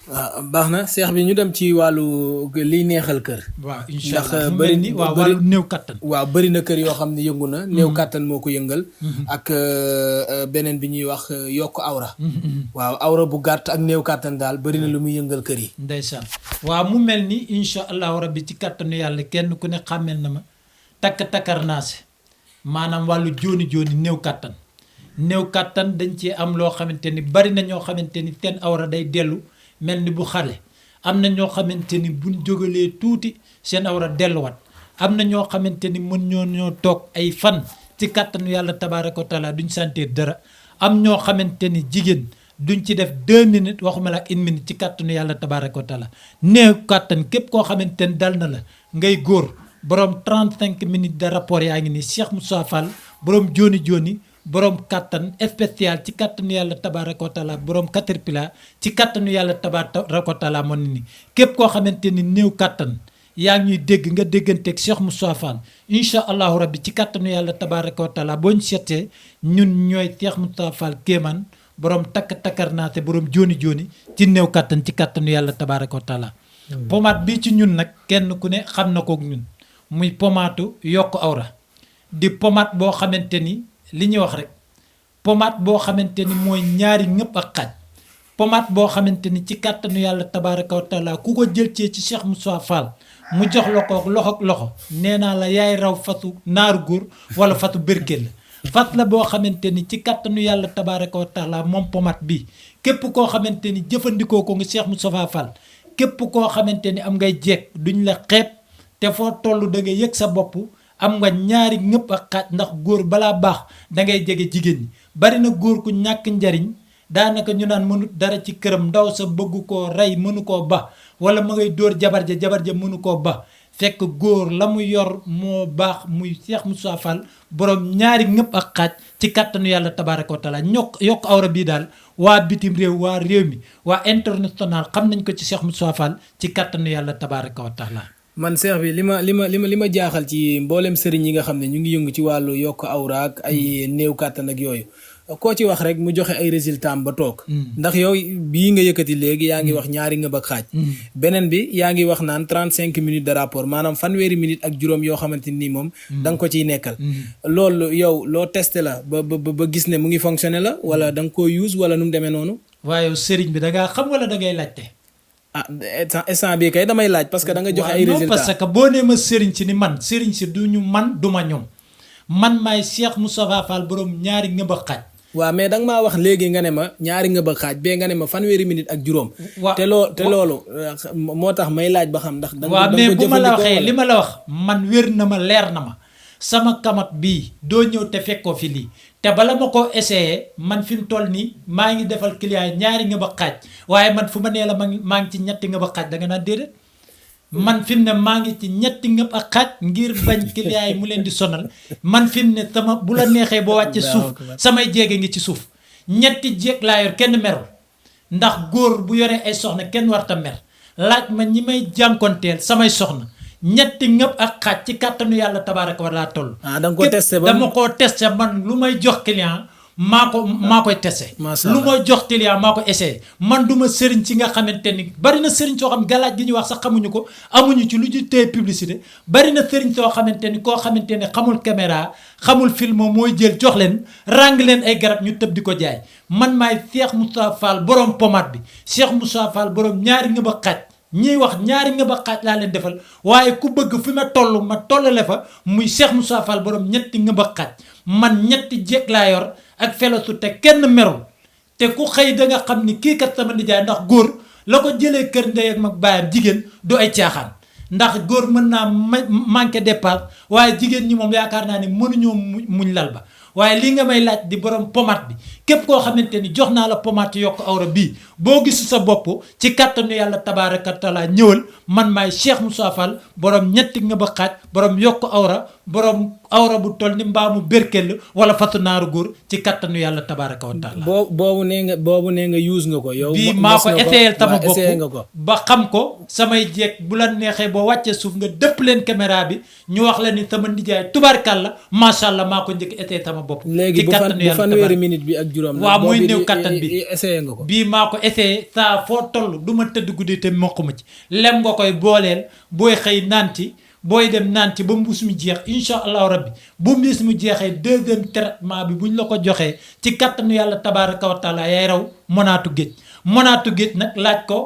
baax na seex bi ñu dem ci wàllu liy neexal kër. waaw incha ndax allah mu bëri mel ni waaw wàllu néew kattan. waaw bëri na kër yoo xam ne yëngu na. néew kattan moo ko yëngal. ak beneen bi ñuy wax yokk awra. waaw awra bu gàtt ak néew kattan daal bëri na lu muy yëngal kër yi. ndeysaan waaw mu mel ni incha allahu rabbi ci kattanu yàlla kenn ku ne xàmmel na ma takkar naase maanaam wàllu jooni néew kattan. néew kattan dañ ci am loo xamante ni bari na ñoo xamante ni seen awra day dellu mel ni bu xale am na ñoo xamante ni buñ jógalee tuuti seen awra delluwaat am na ñoo xamante ni mën ñoo toog ay fan ci kattanu yàlla tabaaraka wa taala duñ sentir dara am ñoo xamante ni jigéen duñ ci def 2 minutes waxuma la ak 1 minute ci kattanu yàlla tabaaraka wa taala néew kattan képp koo xamante ni dal na la ngay góor borom 35 minutes de rapport yaa ngi nii Cheikh Moussa Fall borom jooni borom kattan spécial ci kattanu yàlla tabaaraka wa taala borom caterpillar ci kattanu yàlla tabaaraka wa taala moo ne ni képp koo xamante ni néew kattan yaa ngi ñuy dégg nga dégganteeg Cheikh Moussa Fall incha allahu rabbi ci kattanu yàlla tabaaraka wa taala boo ñu seetee ñun ñooy Cheikh Moussa Fall kéemaan borom takkar naate borom jooni ci néew kattan ci kattanu yàlla tabaaraka wa taala. pommade bii ci ñun nag kenn ku ne xam na kook ñun muy pommatu yokk awra di pommade boo xamante ni. li ñuy wax rek pommade boo xamante ni mooy ñaari ñëpp ak xaaj pommade boo xamante ni ci kàttanu yàlla tabaaraka wa taala ku ko jël ci Cheikh Moussa Fall mu jox la ko loxo ak loxo nee naa la yaay raw fatu naaru góor wala fatu bërkel la fat la boo xamante ni ci kàttanu yàlla tabaaraka wa taala moom pommade bi képp koo xamante ni jëfandikoo ko nga Cheikh Moussa Fall képp koo xamante ni am ngay jeeg duñ la xeeb te foo toll da nga yëg sa bopp am nga ñaari ñëpp ak xaaj ndax góor balaa baax da ngay jege jigéen ñi bari na góor ku ñàkk njariñ daanaka ñu naan mënut dara ci këram ndaw sa bëgg koo rey mënu koo ba wala ma ngay dóor jabar ja mënu koo ba fekk góor la mu yor moo baax muy Cheikh Moussa Fall borom ñaari ñëpp ak xaaj ci kattanu yàlla tabaaraka wa taala yokk awra bii daal waa bitim réew waa réew mi waa international xam nañ ko ci Cheikh Moussa Fall ci kattanu yàlla tabaaraka wa taala. man seex bi li ma jaaxal ci mboolem sëriñ yi nga xam ne ñu ngi yëngu ci wàllu yokk awra ak ay néew kàttan ak yooyu koo ci wax rek mu joxe ay résultat am ba toog. ndax yow bii nga yëkkati léegi yaa ngi wax ñaari nga ba xaaj. beneen bi yaa ngi wax naan 35 minutes de rapport maanaam fanweeri minutes ak juróom yoo xamante ni moom. da nga ko ciy nekkal. loolu yow loo testé la ba gis ne mu ngi fonctionné la wala da nga koo use wala nu mu demee noonu. waaye sëriñ bi da ngaa xam wala da ngay laajte. instant bii kay damay laaj parce que da nga joxe ay résultats parce que boo nee ma sëriñ si ni man sëriñ si du ñu man du ma ñoom man maay Cheikh Moussa Fall borom ñaari ngëb a xaaj. waaw mais da nga maa wax léegi nga ne ma ñaari ngëb a xaaj bee nga ne ma fanweeri minute ak juróom. te loolu moo tax may laaj ba xam ndax. da nga ko mais bu ma la waxee li ma la wax man wér na ma leer na ma sama kamat bii doo ñëw te fekkoo fi lii. te bala ma ko essayé man fi mu toll nii maa ngi defal client yi ñaari nga ba xaaj waaye man fu ma nee la maa ngi ci ñetti nga ba xaaj da nga naan déedéet man fi mu ne maa ngi ci ñetti nga ba xaaj ngir bañ client yi mu leen di sonal man fi mu ne sama bu la neexee boo wàccee suuf samay jéege ngi ci suuf ñetti jéeg laa yor kenn merul ndax góor bu yoree ay soxna kenn warta mer laaj ma ñi may jànkonteel samay soxna ñetti ngëp ak xaaj ci kàttanu yàlla tabaaraka wa laa toll. da nga ko testé ba dama koo testé man lu may jox client maa koy testé. lu may jox client maa ko essayé man du ma sëriñ ci nga xamante ni bari na sëriñ soo xam galaaj gi ñuy wax sax xamuñu ko amuñu ci lu ñu téye publicité bari na sëriñ soo xamante ni koo xamante ni xamul caméra xamul film mooy jël jox leen ràng leen ay garab ñu tëb di ko jaay man maay Cheikh Moussa Fall borom pommade bi Cheikh Moussa Fall borom ñaari ngëp ak xaaj. ñiy wax ñaari nga ba xaaj laa leen defal waaye ku bëgg fi ma tollale fa muy Cheikh Moussa Fall borom ñetti nga ba xaaj man ñetti jéeg laa yor ak felosu te kenn merul te ku xëy da nga xam ni kii kat sama nijaay ndax góor la ko jëlee kër ndey ak mag baayam jigéen du ay caaxaan ndax góor mën naa manqué dépasse waaye jigéen ñi moom yaakaar naa ne mënuñoo muñ lal ba waaye lii nga may laaj di borom pommade bi képp koo xamante ni jox naa la pommade yokk awra bii boo gisu sa bopp ci kàttanu yàlla tabaaraka taala ñëwal man maay Cheikh Moussa Fall borom ñetti nga ba xaaj borom yokk awra borom awra bu toll ni mbaamu berkel wala fatu naaru góor ci kàttanu yàlla tabaaraka wa taala. boobu nee nga use nga ko yow. bii maa ko essayé tama bopp ba xam ko samay jeeg bu la neexee boo wàccee suuf nga dëpp leen caméra bi ñu wax la ni sama nijaay tubaarkàlla macha allah maa ko njëkk essayé tama bopp. léegi bu fanweeri minute bi ak juróom. waaw mooy néew kattan bi essayé nga ko. bii maa ko essayé saa foo toll du ma tëdd guddi te mokk ma ci lem nga koy booleel booy xëy naan ci booy dem naan ci ba mbuus mi jeex incha allahu rabbi bu mbuus mi jeexee deuxième traitement bi buñ la ko joxee ci kattanu yàlla tabaaraka wa taala yaay raw monaatu géej nag laaj ko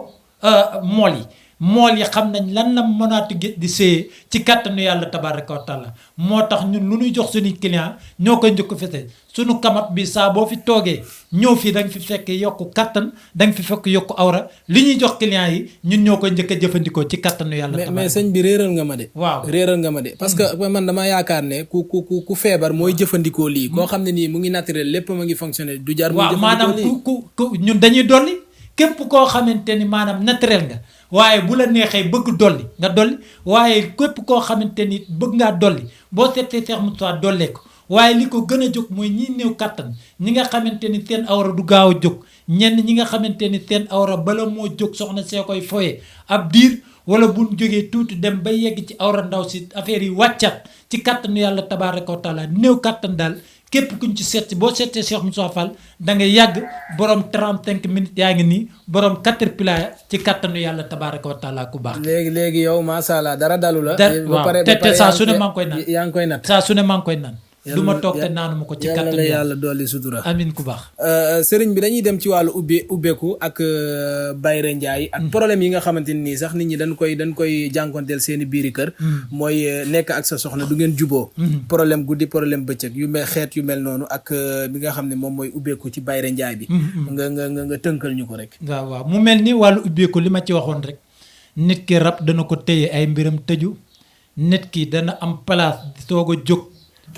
mool yi xam nañ lan la monaatu géej di séyee ci kattanu yàlla tabaaraka wa taala moo tax ñun lu ñuy jox suñuy client ñoo koy njëkk fese suñu kamat bi saa boo fi toogee ñëw fii da nga fi fekk yokku kattan da nga fi fekk yokku awra li ñuy jox client yi ñun ñoo koy njëkk a jëfandikoo ci kattanu yàlla mais sëñ bi réeral nga ma de. waaw réeral nga ma de parce que man dama yaakaar ne ku feebar mooy jëfandikoo lii koo xam ne nii mu ngi naturel lépp mu ngi fonctionner du jar muy jëfandikoo lii waaw maanaam ku ñun dañuy dolli képp koo xamante ni maanaam naturel nga waaye bu la neexee bëgg dolli nga dolli waaye képp koo xamante ni bëgg ngaa dolli boo seetee Cheikh Moustapha dollee ko waaye li ko gën a jóg mooy ñi néew kattan ñi nga xamante ni seen awra du gaaw a jóg ñenn ñi nga xamante ni seen awra bala moo jóg soxna see koy foyee ab diir wala buñ jógee tuuti dem ba yegg ci awra ndaw si affaire yi wàccat ci kattanu yàlla tabaaraka wa taala néew kattan daal képp kuñ ci seet boo seetee Cheikh Moussa Fall da nga yàgg borom 35 minutes yaa ngi nii borom caterpillar ci kattanu yàlla tabaaraka wa taala ku baax. léegi yow macha allah dara dalu la. waaw te saa su ne maa ngi koy naan yaa ngi koy nat saa su ne maa ngi koy naan. du ma toog te naanu ma ko ci kattanu yàlla dolli sutura. amin ku baax. sëriñ bi dañuy dem ci wàllu ubbeeku ak bayre njaay ak problème yi nga xamante ni sax nit ñi dañ koy jànkonteel seeni biiri kër. mooy nekk ak sa soxna du ngeen juboo problème guddi problème bëccëg yu mel noonu ak bi nga xam ne moom mooy ubbeeku ci bayre njaay bi. nga tënkal ñu ko rek. waaw mu mel ni wàllu ubbeeku li ma ci waxoon rek nit ki rab dana ko téye ay mbiram tëju nit ki dana am place soog a jóg.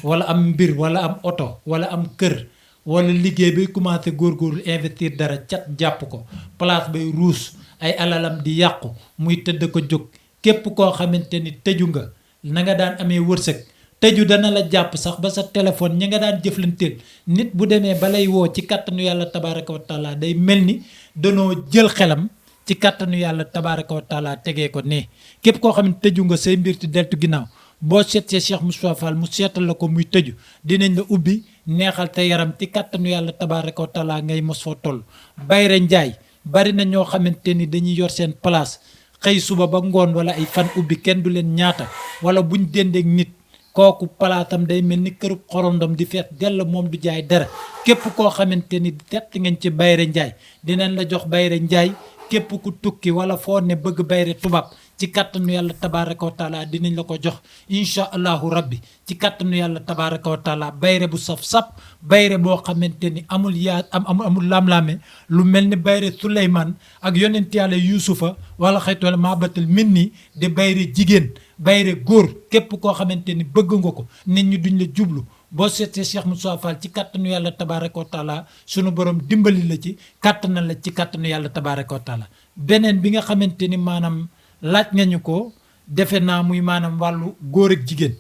wala am mbir wala am oto wala am kër wala liggéey bay commencé góorgóorlu investir dara cat jàpp ko place bay ruus ay alalam di yàqu muy tëdd ko jóg képp koo xamante ni tëju nga na nga daan amee wërsëg tëju dana la jàpp sax ba sa téléphone ñi nga daan jëflanteel nit bu demee ba lay woo ci kattanu yàlla tabaaraka wa taala day mel ni danoo jël xelam ci kattanu yàlla tabaaraka wa taala tegee ko ne képp koo xam ne tëju nga say mbir ti deltu ginnaaw boo seetee Cheikh Moustapha Fall mu seetal la ko muy tëju dinañ la ubbi neexal te yaram ci kàttanu yàlla tabaaraka wa taala ngay mos foo toll. bayre njaay bari na ñoo xamante ni dañuy yor seen place xëy suba ba ngoon wala ay fan ubbi kenn du leen ñaata wala buñ dendeek nit kooku palaatam day mel ni kërub xorondom di feet dell moom du jaay dara képp koo xamante ni tett ngeen ci bayre njaay dinañ la jox bayre njaay képp ku tukki wala foo ne bëgg bayre tubaab ci kattanu yàlla tabaaraka wa taala dinañ la ko jox incha allahu rabbi ci kattanu yàlla tabaaraka wa taala bayre bu saf-sap bayre boo xamante ni amul amul lam-laame lu mel ni bayre Suleymaan ak yonent yàlla yuusufa wala xaytu wala maabatal min nii di bayre jigéen bayre góor képp koo xamante ni bëgg nga ko nit ñi duñ la jublu boo seetee Cheikh Moussa Fall ci kattanu yàlla tabaaraka wa taala sunu borom dimbali la ci kattanal la ci kattanu yàlla tabaaraka wa taala beneen bi nga xamante ni maanaam laaj nga ñu ko defe naa muy maanaam wàllu góor ak jigéen.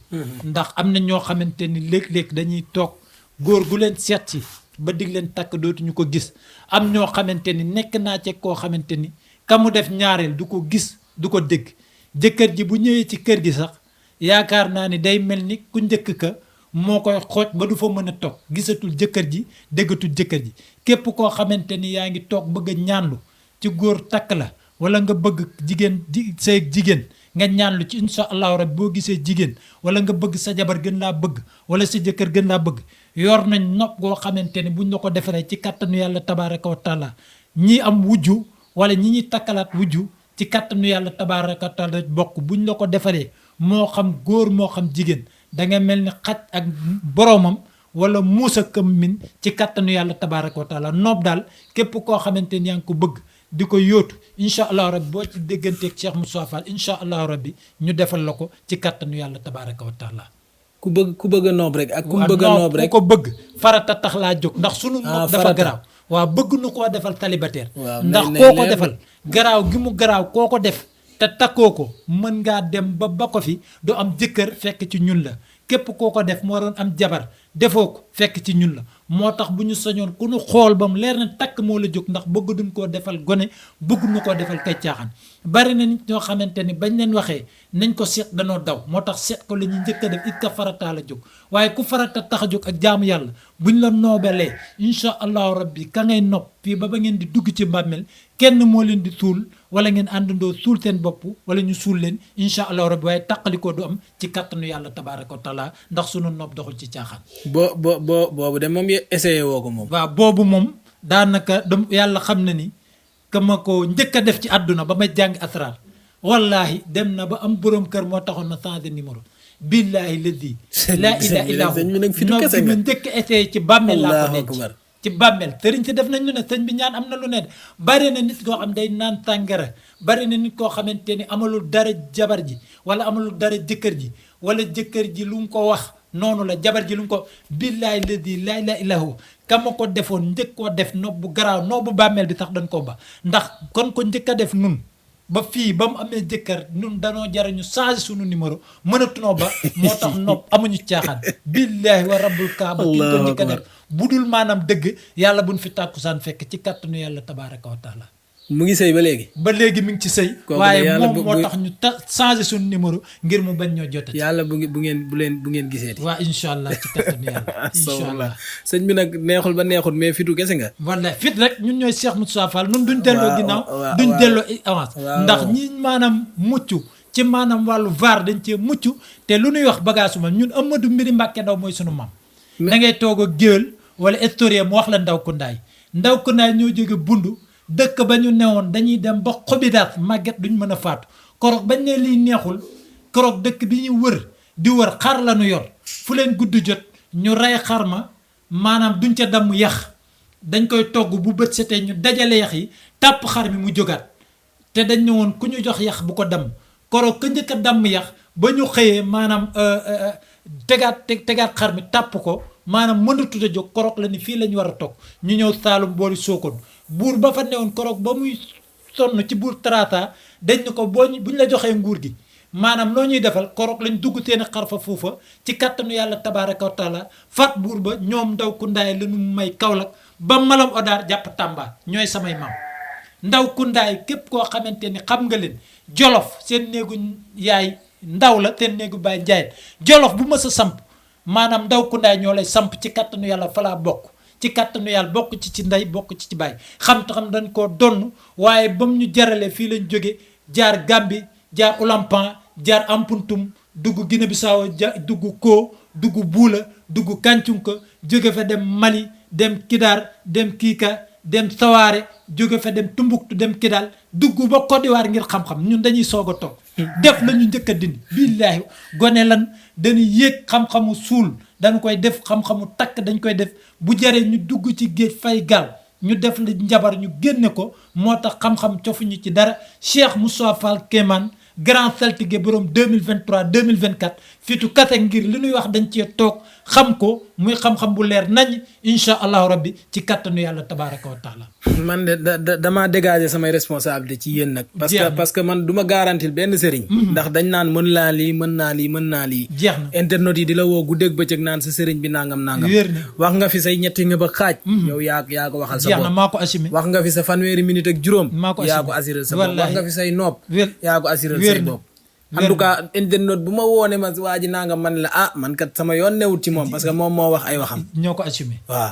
ndax am na ñoo xamante ni léeg-léeg dañuy toog góor gu leen seet si ba dig leen takk dootuñu ko gis am ñoo xamante ni nekk naa ci koo xamante ni ka mu def ñaareel du ko gis du ko dégg jëkkër ji bu ñëwee ci kër gi sax yaakaar naa ni day mel ni ku njëkk ka moo koy xooj ba du fa mën a toog gisatul jëkkër ji déggatul jëkkër ji képp koo xamante ni yaa ngi toog bëgg a ñaanlu ci góor takk la wala nga bëgg jigéen say jigéen nga ñaanlu ci incha allahu rabbi boo gisee jigéen wala nga bëgg sa jabar gën laa bëgg wala sa jëkkër gën laa bëgg yor nañ nopp goo xamante ni buñ la ko defaree ci kattanu yàlla tabaaraka wa taala ñii am wujju wala ñi ñuy takkalaat wujju ci kattanu yàlla tabaaraka wa taala bokk buñ la ko defaree moo xam góor moo xam jigéen da nga mel ni xaj ak boroomam wala muusa këm min ci kattanu yàlla tabaaraka wa taala noob daal képp koo xamante ni yaa ngi ko bëgg di ko yóotu incha allahu rabbi boo ci dégganteeg Cheikh Moussa Fall incha allahu rabbi ñu defal la ko ci kattanu yàlla tabaaraka wa taala ku bëgg a noob rek ak ku bëgg a noob rek ku ko bëgg farata tax laa jóg ndax sunu noob dafa garaaw waaw bëgg nu koo defal célibataire ndax koo ko defal garaaw gi mu garaaw koo ko def te takkoo ko mën ngaa dem ba ko fi du am jëkkër fekk ci ñun la képp koo ko def moo doon am jabar defoo ko fekk ci ñun la moo tax bu ñu sañoon ku ñu xool ba mu leer na takk moo la jóg ndax bëgg duñ koo defal gone bëgg nu koo defal kay caaxaan bari na nit ñoo xamante ni bañ leen waxee nañ ko seet danoo daw moo tax seet ko la ñuy njëkk a def it ka farataa la jóg waaye ku farata tax a jóg ak jaamu yàlla buñ la noobelee incha allahu rabbi ka ngay nopp fii ba ngeen di dugg ci mbàmmeel kenn moo leen di suul wala ngeen àndandoo suul seen bopp wala ñu suul leen incha allahu rabbi waaye taqalikoo du am ci kattanu yàlla tabaaraka wa taala ndax sunu nopp doxul ci caaxaan. boobu de moom essayé woo ko moom. waaw boobu moom daanaka yàlla xam na ni ka ma ko njëkk a def ci àdduna ba may jàng asraar wallahi dem na ba am borom kër moo taxoon na changé numéro. billahi ladi laa ilaha illa hu nopp bi ma njëkk a essayé ci bàmmeel laa ko denc ci bàmmeel sëriñ si def nañ lu ne sëñ bi ñaan am na lu ne de bari na nit koo xam day naan tàngara bari na nit koo xamante ni amalul dara jabar ji wala amalul dara jëkkër ji wala jëkkër ji lu mu ko wax noonu la jabar ji lu mu ko billahi ladi laa ilaha illa hu ka ma ko defoon njëkk koo def nopp bu garaaw nopp bu bàmmeel bi tax dañ koo ba ndax kon ko njëkk a def nun ba fii ba mu amee jëkkër nun danoo jarañu changé sunu numéro mënatunoo ba moo tax nopp amuñu caaxaan billahi wa rabbul kaaba ki ko njëkk a def bu dul maanaam dëgg yàlla buñ fi tàkkusaan fekk ci kàttanu yàlla tabaaraka wa taala mu ngi sëy ba léegi. ba léegi mi ngi ci sëy. waaye moom moo tax ñu changé suñu numéro ngir mu bañ ñoo jotati. yàlla bu ngeen giseeti. waaw incha allah ci kattanu yàlla. incha allah sëñ bi nag neexul ba neexul mais fitu kese nga. wallaay fit rek ñun ñooy Cheikh Moustapha Fall ñun duñ delloo ginnaaw. duñ delloo avance. ndax ñi maanaam mucc ci maanaam wàllu vaar dañ cee mucc te lu ñuy wax bagage ma ñun Amadou Mbiri Mbàkke Ndaw mooy sunu maam. da ngay toog a géwél wala historien mu wax la ndaw kundaay ñoo jóge bundu dëkk ba ñu newoon dañuy dem ba xobidaat màgget duñ mën a faatu koroog bañ ne lii neexul koroog dëkk bi ñu wër di wër xar la ñu yor fu leen gudd jot ñu rey xar ma maanaam duñ ca damm yax dañ koy togg bu bët setee ñu dajale yax yi tàpp xar mi mu jógaat te dañ ne woon ku ñu jox yax bu ko damm koroog ka njëkk a damm yax ba ñu xëyee maanaam tegaat xar mi tàpp ko maanaam mënatut a jóg koroog la ni fii la ñu war a toog ñu ñëw Saalum boori Sokone buur ba fa newoon koroog ba muy sonn ci buur Trata dañ ne ko buñ la joxee nguur gi maanaam loo ñuy defal koroog lañ dugg seen xar fa foofa ci kattanu yàlla tabaaraka wa taala fat buur ba ñoom ndaw ku ndaay la ñu may Kaolack ba Malam Odaar jàpp Tamba ñooy samay maam ndaw ku ndaay képp koo xamante ni xam nga leen Jolof seen néegu yaay ndaw la seen néegu baay njaayeen Jolof bu mës a samp maanaam ndaw ku ndaay ñoo lay samp ci kattanu yàlla fa laa bokk ci kàttanu yàlla bokk ci ndey bokk ci baay xam dañ koo donn waaye ba mu ñu jaralee fii lañ jóge jaar Gàmbi jaar Ulampan jaar Ampuntum dugg Guinée Bissau dugg Koo dugg Buula dugg Kàncunka jóge fa dem Mali dem Kidar dem Kiika dem Sawaare jóge fa dem Tumbuktu dem Kidal dugg ba Côte d'Ivoire ngir xam-xam ñun dañuy soog a toog def la ñu njëkk a dindi billaahi gone lan dañuy yéeg xam-xamu suul dañ koy def xam-xamu takk dañ koy def bu jaree ñu dugg ci géej fay gaal ñu def la njabar ñu génne ko moo tax xam-xam cofuñu ci dara Cheikh Moustapha Fall Kéemaan grand saltige borom 2023 2024 fitu kase ngir li ñuy wax dañ cee toog xam ko muy xam-xam bu leer nañ incha allahu rabbi ci kattanu yàlla tabaraka wa taala man de damaa dégager samay responsabilité ci yéen nag parce que man du ma garantil benn sëriñ ndax dañ naan mën naa lii jeex na internet yi di la woo guddeeg bëccëg naan sa sëriñ bi nangam wax nga fi say ñetti nga ba xaaj yow yaa ko waxal sa bopp jeex na maa ko assumé wax nga fi sa fanweeri minute ak juróom yaa ko assuré sa bopp wax nga fi say nopp yaa ko assuré say bopp en tout cas internet bu ma woone ma waa ji nangam man la man kat sama yoon newut ci moom parce que moom moo wax ay waxam ñoo ko assumé waaw